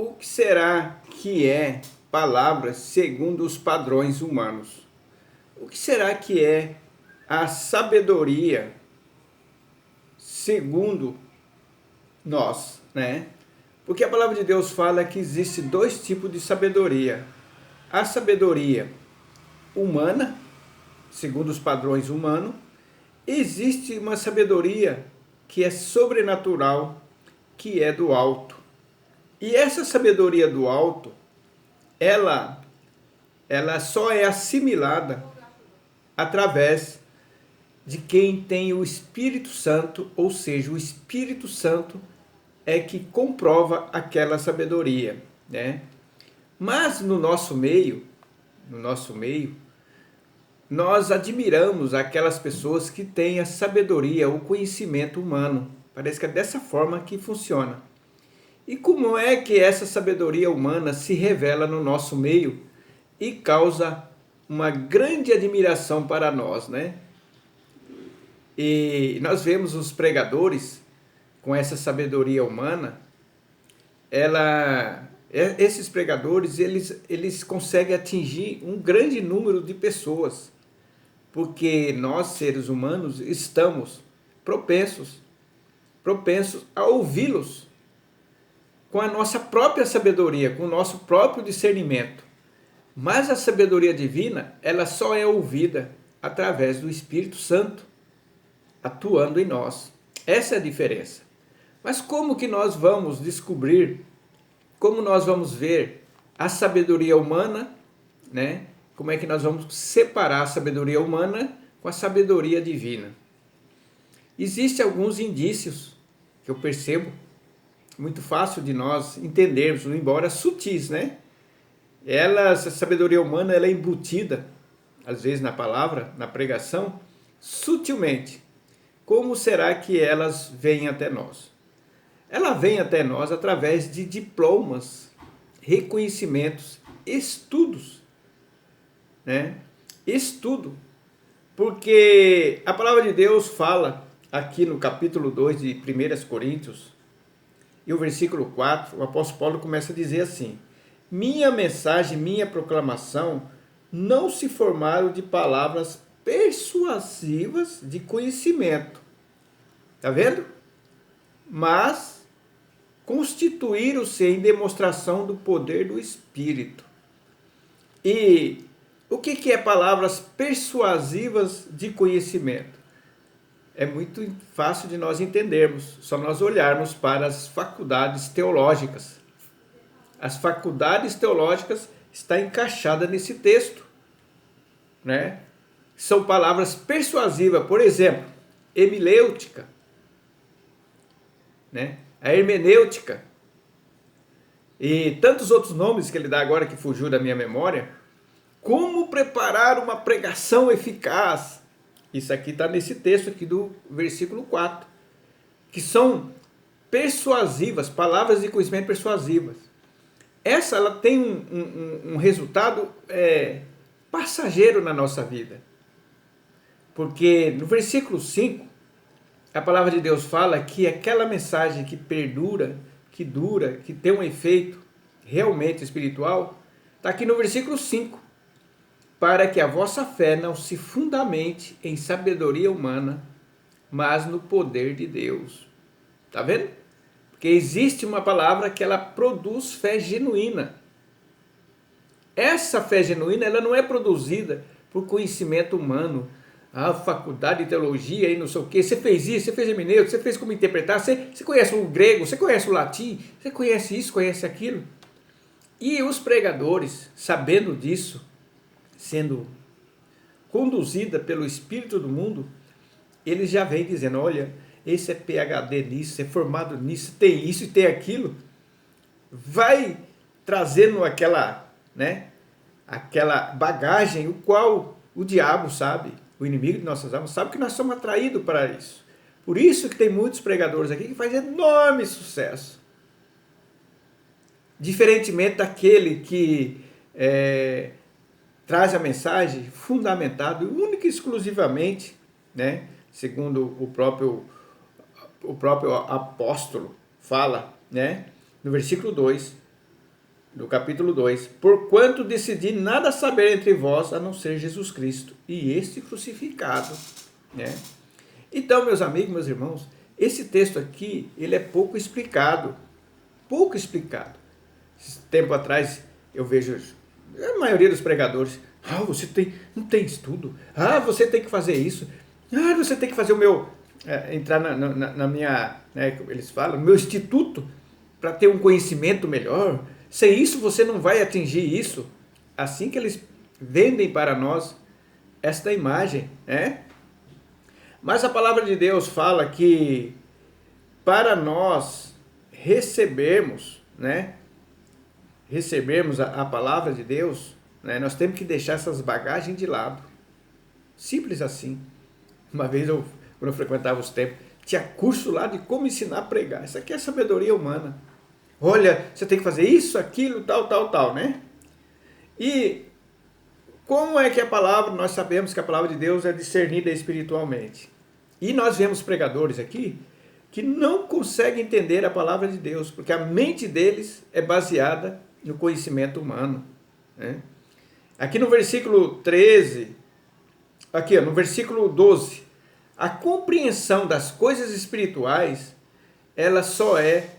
o que será que é palavra segundo os padrões humanos? O que será que é a sabedoria segundo nós, né? Porque a palavra de Deus fala que existe dois tipos de sabedoria. A sabedoria humana, segundo os padrões humanos, existe uma sabedoria que é sobrenatural, que é do alto. E essa sabedoria do alto, ela só é assimilada através de quem tem o Espírito Santo, ou seja, o Espírito Santo é que comprova aquela sabedoria, né? Mas no nosso meio, nós admiramos aquelas pessoas que têm a sabedoria, o conhecimento humano. Parece que é dessa forma que funciona. E como é que essa sabedoria humana se revela no nosso meio e causa uma grande admiração para nós, né? E nós vemos os pregadores com essa sabedoria humana, esses pregadores, eles conseguem atingir um grande número de pessoas, porque nós, seres humanos, estamos propensos a ouvi-los com a nossa própria sabedoria, com o nosso próprio discernimento. Mas a sabedoria divina, ela só é ouvida através do Espírito Santo atuando em nós. Essa é a diferença. Mas como que nós vamos descobrir, como nós vamos ver a sabedoria humana, né? Como é que nós vamos separar a sabedoria humana com a sabedoria divina? Existem alguns indícios que eu percebo, muito fácil de nós entendermos, embora sutis, né? Essa sabedoria humana, ela é embutida, às vezes na palavra, na pregação, sutilmente. Como será que elas vêm até nós? Ela vem até nós através de diplomas, reconhecimentos, estudos, né? Estudo. Porque a palavra de Deus fala aqui no capítulo 2 de 1 Coríntios, e o versículo 4, o apóstolo Paulo começa a dizer assim: minha mensagem, minha proclamação não se formaram de palavras persuasivas de conhecimento. Tá vendo? Mas constituíram-se em demonstração do poder do Espírito. E o que é palavras persuasivas de conhecimento? É muito fácil de nós entendermos, só nós olharmos para as faculdades teológicas. As faculdades teológicas estão encaixadas nesse texto, né? São palavras persuasivas, por exemplo, hemilêutica, né? A hermenêutica e tantos outros nomes que ele dá agora que fugiu da minha memória. Como preparar uma pregação eficaz? Isso aqui está nesse texto aqui do versículo 4, que são persuasivas, palavras de conhecimento persuasivas. Essa ela tem um resultado passageiro na nossa vida. Porque no versículo 5, a palavra de Deus fala que aquela mensagem que perdura, que dura, que tem um efeito realmente espiritual, está aqui no versículo 5. Para que a vossa fé não se fundamente em sabedoria humana, mas no poder de Deus. Está vendo? Porque existe uma palavra que ela produz fé genuína. Essa fé genuína, ela não é produzida por conhecimento humano. A faculdade de teologia e não sei o quê. Você fez isso, você fez hermenêutica, você fez como interpretar, você conhece o grego, você conhece o latim, você conhece isso, conhece aquilo. E os pregadores, sabendo disso, sendo conduzida pelo Espírito do mundo, eles já vêm dizendo, olha, esse é PhD nisso, é formado nisso, tem isso e tem aquilo. Vai trazendo aquela bagagem, o qual o diabo sabe, o inimigo de nossas almas sabe que nós somos atraídos para isso. Por isso que tem muitos pregadores aqui que fazem enorme sucesso. Diferentemente daquele que traz a mensagem fundamentado única e exclusivamente, né, segundo o próprio apóstolo fala, né, no versículo 2, do capítulo 2, porquanto decidi nada saber entre vós, a não ser Jesus Cristo, e este crucificado, né? Então, meus amigos, meus irmãos, esse texto aqui, ele é pouco explicado. Esse tempo atrás, eu vejo a maioria dos pregadores, não tem estudo, você tem que fazer isso, você tem que fazer o meu, entrar na minha, né, eles falam, meu instituto, para ter um conhecimento melhor. Sem isso você não vai atingir isso. Assim que eles vendem para nós esta imagem, né? Mas a palavra de Deus fala que para nós recebermos, né? Recebermos a palavra de Deus, né? Nós temos que deixar essas bagagens de lado. Simples assim. Uma vez, quando eu frequentava os templos, tinha curso lá de como ensinar a pregar. Isso aqui é sabedoria humana. Olha, você tem que fazer isso, aquilo, tal, né? E como é que a palavra, nós sabemos que a palavra de Deus é discernida espiritualmente. E nós vemos pregadores aqui que não conseguem entender a palavra de Deus, porque a mente deles é baseada no conhecimento humano, né? Aqui no versículo 13, no versículo 12, a compreensão das coisas espirituais, ela só é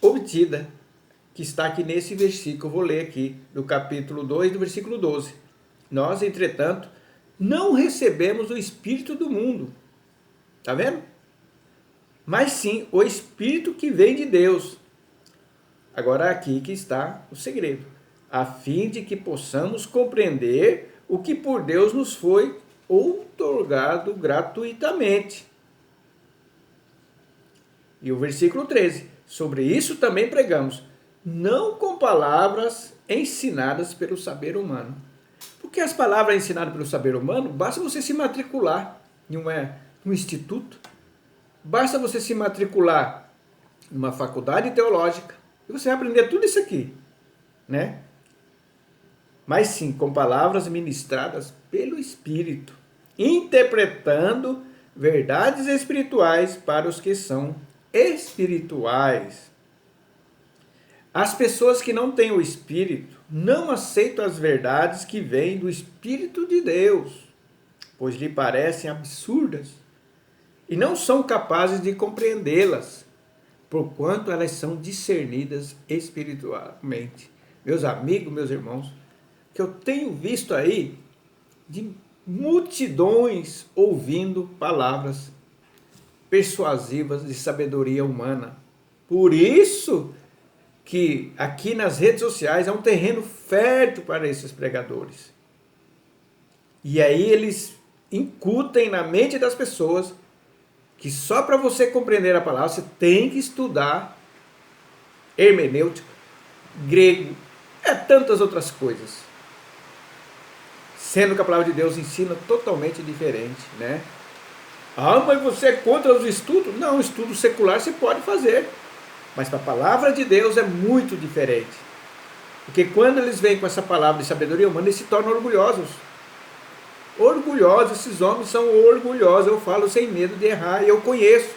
obtida, que está aqui nesse versículo, eu vou ler aqui, do capítulo 2, do versículo 12. Nós, entretanto, não recebemos o Espírito do mundo, está vendo? Mas sim o Espírito que vem de Deus. Agora aqui que está o segredo, a fim de que possamos compreender o que por Deus nos foi outorgado gratuitamente. E o versículo 13, sobre isso também pregamos, não com palavras ensinadas pelo saber humano. Porque as palavras ensinadas pelo saber humano, basta você se matricular em um instituto, basta você se matricular em uma faculdade teológica, e você vai aprender tudo isso aqui, né? Mas sim, com palavras ministradas pelo Espírito, interpretando verdades espirituais para os que são espirituais. As pessoas que não têm o Espírito não aceitam as verdades que vêm do Espírito de Deus, pois lhe parecem absurdas e não são capazes de compreendê-las, porquanto elas são discernidas espiritualmente. Meus amigos, meus irmãos, que eu tenho visto aí de multidões ouvindo palavras persuasivas de sabedoria humana. Por isso que aqui nas redes sociais é um terreno fértil para esses pregadores. E aí eles incutem na mente das pessoas que só para você compreender a palavra você tem que estudar hermenêutica, grego, tantas outras coisas. Sendo que a palavra de Deus ensina totalmente diferente, né? Mas você é contra os estudos? Não, estudo secular você pode fazer. Mas para a palavra de Deus é muito diferente. Porque quando eles vêm com essa palavra de sabedoria humana, eles se tornam orgulhosos. Orgulhosos, esses homens são orgulhosos. Eu falo sem medo de errar, e eu conheço.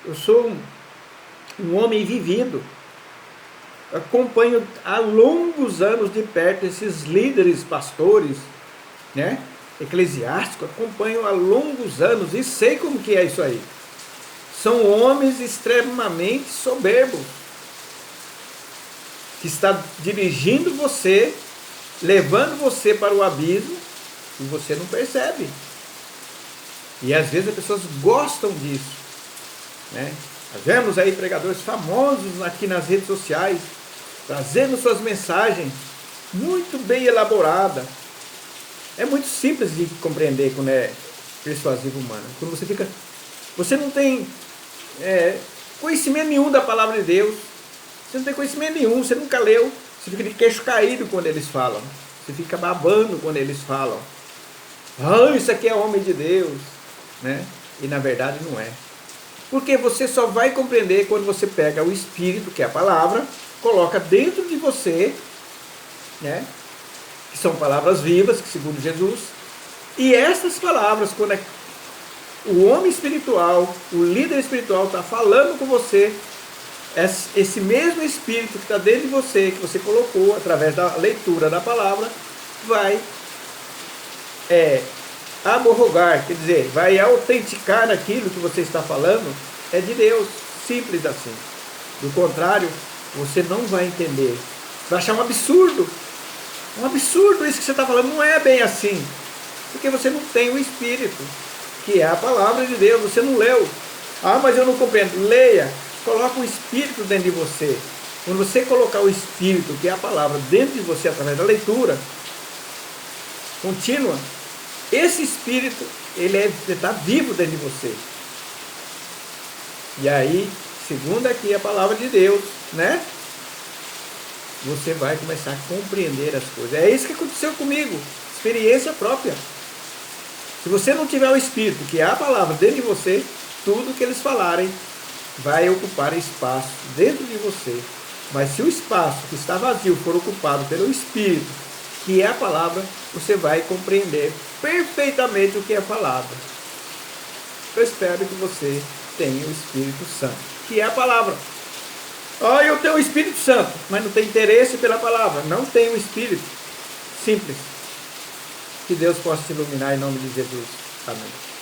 Eu sou um homem vivido. Acompanho há longos anos de perto esses líderes, pastores, né, eclesiásticos, acompanho há longos anos e sei como que é isso aí. São homens extremamente soberbos, que está dirigindo você, levando você para o abismo, e você não percebe. E às vezes as pessoas gostam disso, né? Nós vemos aí pregadores famosos aqui nas redes sociais, trazendo suas mensagens muito bem elaboradas. É muito simples de compreender quando é persuasivo humano. Quando você não tem conhecimento nenhum da palavra de Deus, você não tem conhecimento nenhum, você nunca leu, você fica de queixo caído quando eles falam, você fica babando quando eles falam. Isso aqui é homem de Deus, né? E na verdade não é. Porque você só vai compreender quando você pega o Espírito, que é a palavra, coloca dentro de você, né? Que são palavras vivas, que segundo Jesus, e essas palavras, quando o homem espiritual, o líder espiritual está falando com você, esse mesmo Espírito que está dentro de você, que você colocou através da leitura da palavra, vai aborrogar, quer dizer, vai autenticar aquilo que você está falando, é de Deus, simples assim. Do contrário, você não vai entender, vai achar um absurdo isso que você está falando, não é bem assim, porque você não tem o Espírito, que é a palavra de Deus, você não leu. Ah, mas eu não compreendo. Leia, coloca o Espírito dentro de você. Quando você colocar o Espírito, que é a palavra, dentro de você, através da leitura contínua, esse Espírito, ele está vivo dentro de você. E aí, segundo aqui a palavra de Deus, né? Você vai começar a compreender as coisas. É isso que aconteceu comigo, experiência própria. Se você não tiver o Espírito, que é a palavra dentro de você, tudo que eles falarem vai ocupar espaço dentro de você. Mas se o espaço que está vazio for ocupado pelo Espírito, que é a palavra, você vai compreender perfeitamente o que é a palavra. Eu espero que você tenha o Espírito Santo, que é a palavra. Ah, eu tenho o Espírito Santo, mas não tem interesse pela palavra, não tem o Espírito. Simples. Que Deus possa te iluminar em nome de Jesus. Amém.